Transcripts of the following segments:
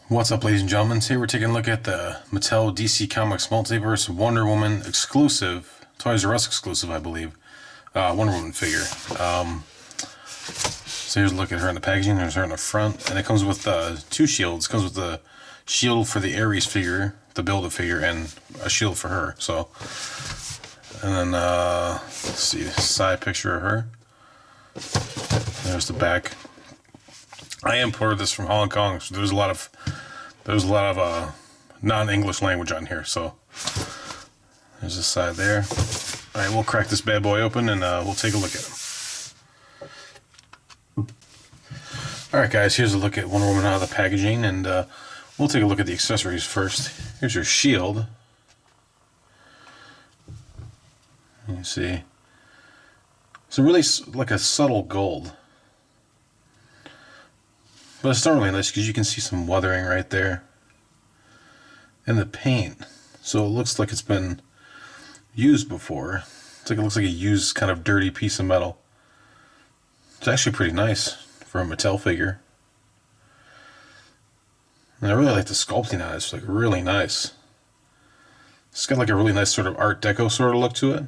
What's up, ladies and gentlemen? Today we're taking a look at the Mattel DC Comics Multiverse Wonder Woman exclusive, Toys R Us exclusive, I believe, Wonder Woman figure. So here's a look at her in the packaging. There's her in the front, and it comes with two shields. It comes with the shield for the Ares figure, the Build-A-Figure, and a shield for her. So, and then let's see, side picture of her. There's the back. I imported this from Hong Kong, so there's a lot of non-English language on here. So there's this side there. All right, we'll crack this bad boy open and we'll take a look at him. All right, guys, here's a look at Wonder Woman out of the packaging, and we'll take a look at the accessories first. Here's your shield. You see, it's really like a subtle gold. But it's not really nice because you can see some weathering right there in the paint. So it looks like it's been used before. It looks like a used kind of dirty piece of metal. It's actually pretty nice for a Mattel figure. And I really like the sculpting on it. It's like really nice. It's got like a really nice sort of Art Deco sort of look to it.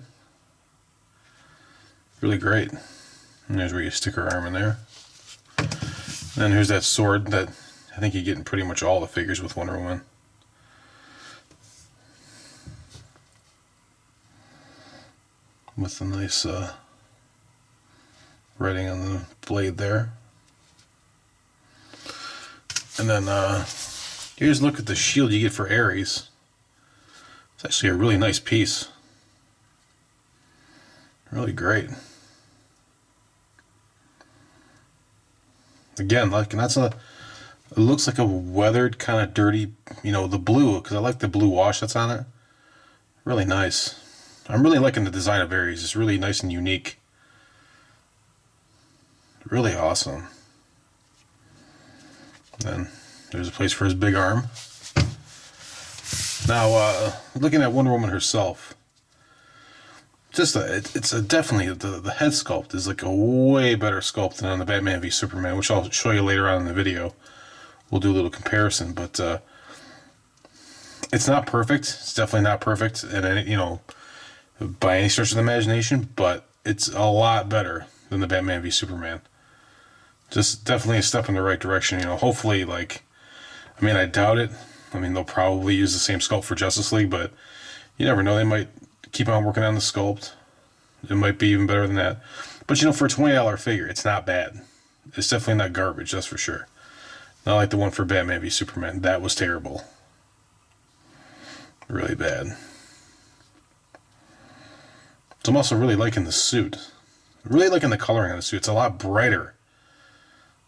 Really great. And there's where you stick her arm in there. And then here's that sword that I think you get in pretty much all the figures with Wonder Woman. With the nice writing on the blade there. And then here's a look at the shield you get for Ares. It's actually a really nice piece. Really great. Again, like, and it looks like a weathered, kind of dirty, the blue, because I like the blue wash that's on it. Really nice. I'm really liking the design of Ares. It's really nice and unique. Really awesome. Then there's a place for his big arm. Now, looking at Wonder Woman herself, it's definitely the head sculpt is like a way better sculpt than on the Batman v Superman, which I'll show you later on in the video. We'll do a little comparison, but it's not perfect. It's definitely not perfect, and by any stretch of the imagination. But it's a lot better than the Batman v Superman. Just definitely a step in the right direction. Hopefully, I doubt it. They'll probably use the same sculpt for Justice League, but you never know. They might keep on working on the sculpt. It might be even better than that. But for a $20 figure, it's not bad. It's definitely not garbage, that's for sure. Not like the one for Batman v Superman. That was terrible. Really bad. So I'm also really liking the suit. Really liking the coloring on the suit. It's a lot brighter.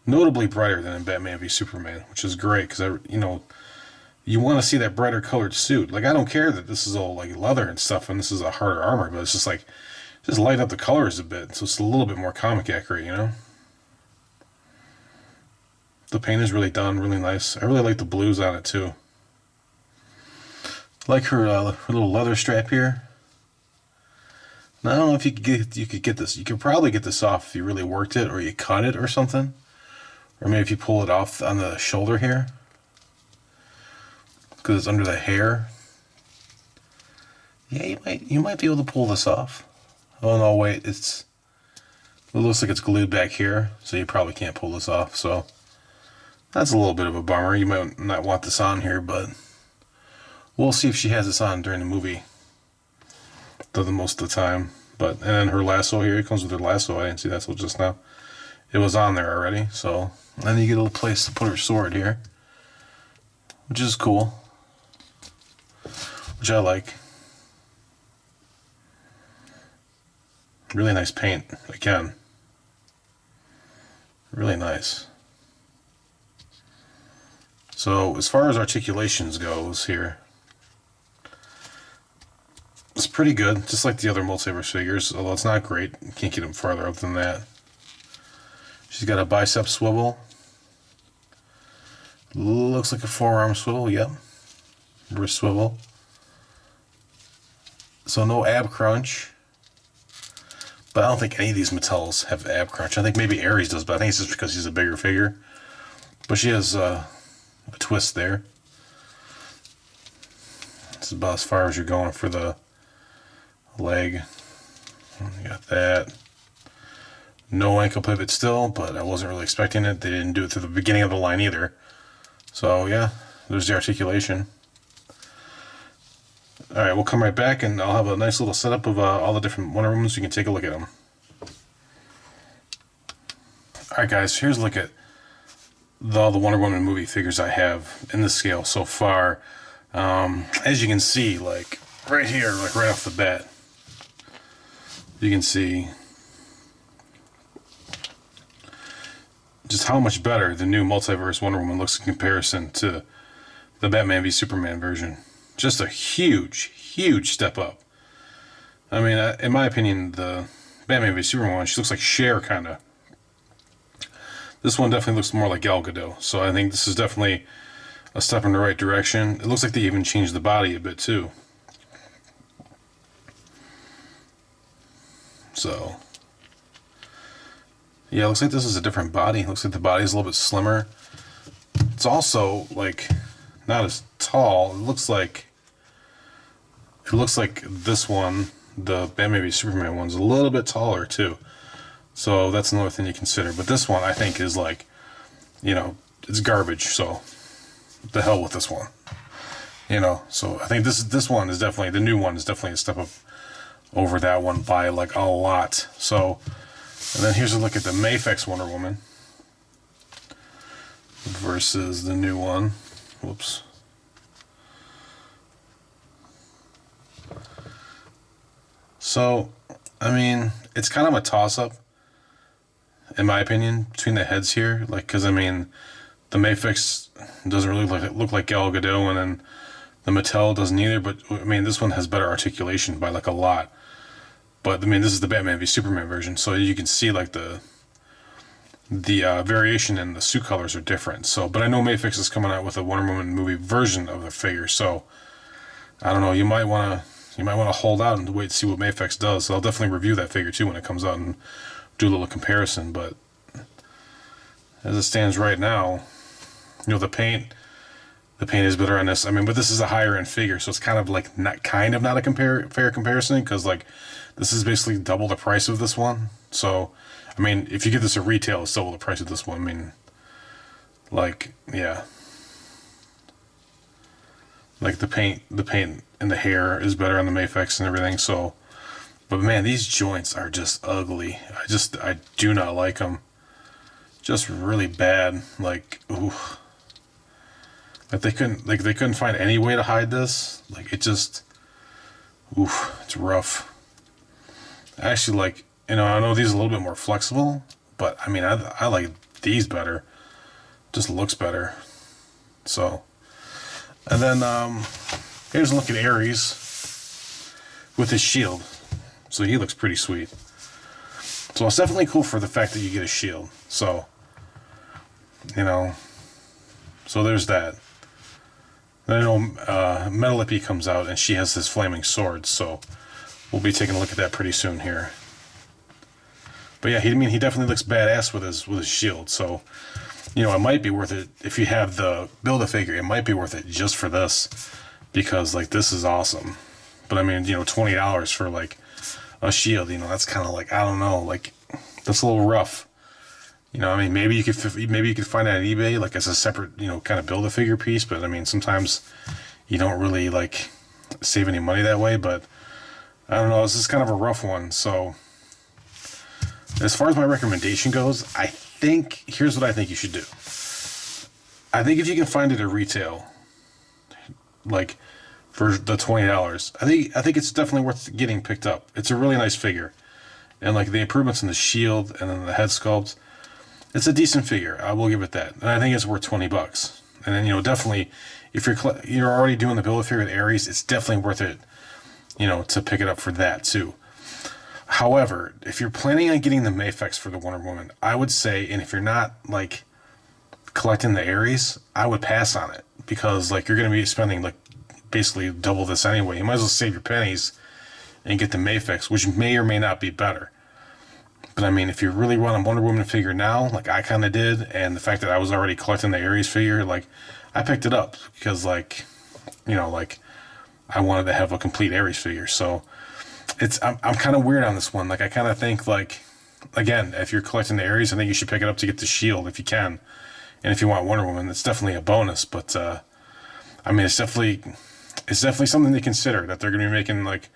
Notably brighter than in Batman v Superman, which is great because you want to see that brighter colored suit. I don't care that this is all like leather and stuff and this is a harder armor, but it's just just lighten up the colors a bit so it's a little bit more comic accurate, The paint is really done, really nice. I really like the blues on it too. I like her little leather strap here. Now I don't know if you could get this. You could probably get this off if you really worked it or you cut it or something. Or maybe if you pull it off on the shoulder here. Because it's under the hair. Yeah, you might be able to pull this off. Oh no, wait, it looks like it's glued back here, so you probably can't pull this off. So that's a little bit of a bummer. You might not want this on here, but we'll see if she has this on during the movie. Doesn't most of the time. And then her lasso here, it comes with her lasso. I didn't see that till just now. It was on there already, so then you get a little place to put her sword here, which is cool. Which I like. Really nice paint, again. Really nice. So, as far as articulations goes here, it's pretty good, just like the other Multiverse figures, although it's not great. You can't get them farther up than that. She's got a bicep swivel. Looks like a forearm swivel, yep. Wrist swivel. So no ab crunch. But I don't think any of these Mattels have ab crunch. I think maybe Ares does, but I think it's just because he's a bigger figure. But she has a twist there. This is about as far as you're going for the leg. You got that. No ankle pivot still, but I wasn't really expecting it. They didn't do it through the beginning of the line either. So yeah, there's the articulation. Alright, we'll come right back and I'll have a nice little setup of all the different Wonder Womans so you can take a look at them. Alright guys, here's a look at all the Wonder Woman movie figures I have in the scale so far. As you can see, like right here, like right off the bat, you can see just how much better the new Multiverse Wonder Woman looks in comparison to the Batman v Superman version. Just a huge, huge step up. I mean, in my opinion, the Batman v Superman one, she looks like Cher, kind of. This one definitely looks more like Gal Gadot, so I think this is definitely a step in the right direction. It looks like they even changed the body a bit, too. So, yeah, it looks like this is a different body. It looks like the body is a little bit slimmer. It's also, like, not as tall. It looks like this one, the Batman v Superman one's a little bit taller too. So that's another thing to consider. But this one I think is like, you know, it's garbage. So the hell with this one. You know, so I think this one is definitely, the new one is definitely a step up over that one by like a lot. So, and then here's a look at the Mafex Wonder Woman versus the new one. Whoops. So, I mean, it's kind of a toss-up, in my opinion, between the heads here. Like, because, I mean, the Mafex doesn't really look like Gal Gadot, and then the Mattel doesn't either. But, I mean, this one has better articulation by, like, a lot. But, I mean, this is the Batman v Superman version, so you can see, like, the variation in the suit colors are different. So, but I know Mafex is coming out with a Wonder Woman movie version of the figure, so I don't know. You might want to hold out and wait to see what Mafex does. So I'll definitely review that figure too when it comes out and do a little comparison. But as it stands right now, you know, the paint is better on this. I mean, but this is a higher end figure, so it's kind of not a fair comparison, because like this is basically double the price of this one. So I mean, if you get this at retail, it's double the price of this one. I mean, like, yeah. Like the paint and the hair is better on the Mafex and everything. So, but man, these joints are just ugly. I do not like them. Just really bad. Like, ooh. Like they couldn't find any way to hide this. Like it just, oof, it's rough. Actually, like, you know, I know these are a little bit more flexible, but I mean, I like these better. Just looks better. So. And then, here's a look at Ares with his shield. So he looks pretty sweet. So it's definitely cool for the fact that you get a shield. So, you know, so there's that. Then I know Metalippy comes out and she has this flaming sword. So we'll be taking a look at that pretty soon here. But yeah, he definitely looks badass with his shield. So, you know, it might be worth it if you have the Build-A-Figure. It might be worth it just for this, because like this is awesome. But I mean, you know, $20 for like a shield, you know, that's kind of like, I don't know, like that's a little rough. You know, I mean, maybe you could find it on eBay like as a separate, you know, kind of Build-A-Figure piece. But I mean, sometimes you don't really like save any money that way. But I don't know, this is kind of a rough one. So as far as my recommendation goes, I think here's what I think you should do. I think if you can find it at retail, like for the $20, I think it's definitely worth getting picked up. It's a really nice figure, and like the improvements in the shield and then the head sculpt, it's a decent figure. I will give it that, and I think it's worth $20. And then, you know, definitely if you're already doing the Build-A-Figure with Ares, it's definitely worth it, you know, to pick it up for that too. However, if you're planning on getting the Mafex for the Wonder Woman, I would say, and if you're not like collecting the Ares, I would pass on it, because like you're going to be spending like basically double this anyway. You might as well save your pennies and get the Mafex, which may or may not be better. But I mean, if you really want a Wonder Woman figure now, like I kind of did, and the fact that I was already collecting the Ares figure, like I picked it up because, like, you know, like, I wanted to have a complete Ares figure. So I'm kind of weird on this one. Like, I kind of think, like, again, if you're collecting the Ares, I think you should pick it up to get the shield if you can. And if you want Wonder Woman, it's definitely a bonus. But I mean, it's definitely something to consider, that they're going to be making, like,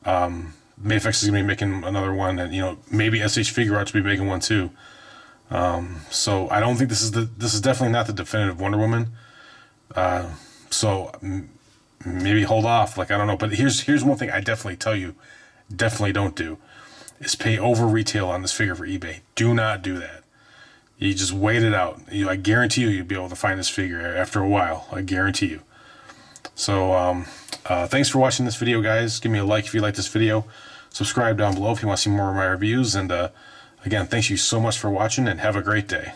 Mayfix is going to be making another one, and, you know, maybe SH Figure Arts will be making one too. So I don't think this is definitely not the definitive Wonder Woman. So maybe hold off. Like, I don't know. But here's one thing I definitely tell you, definitely don't do, is pay over retail on this figure for eBay. Do not do that. You just wait it out. I guarantee you'll be able to find this figure after a while. I guarantee you. So thanks for watching this video, guys. Give me a like if you like this video. Subscribe down below if you want to see more of my reviews. And again, thank you so much for watching, and have a great day.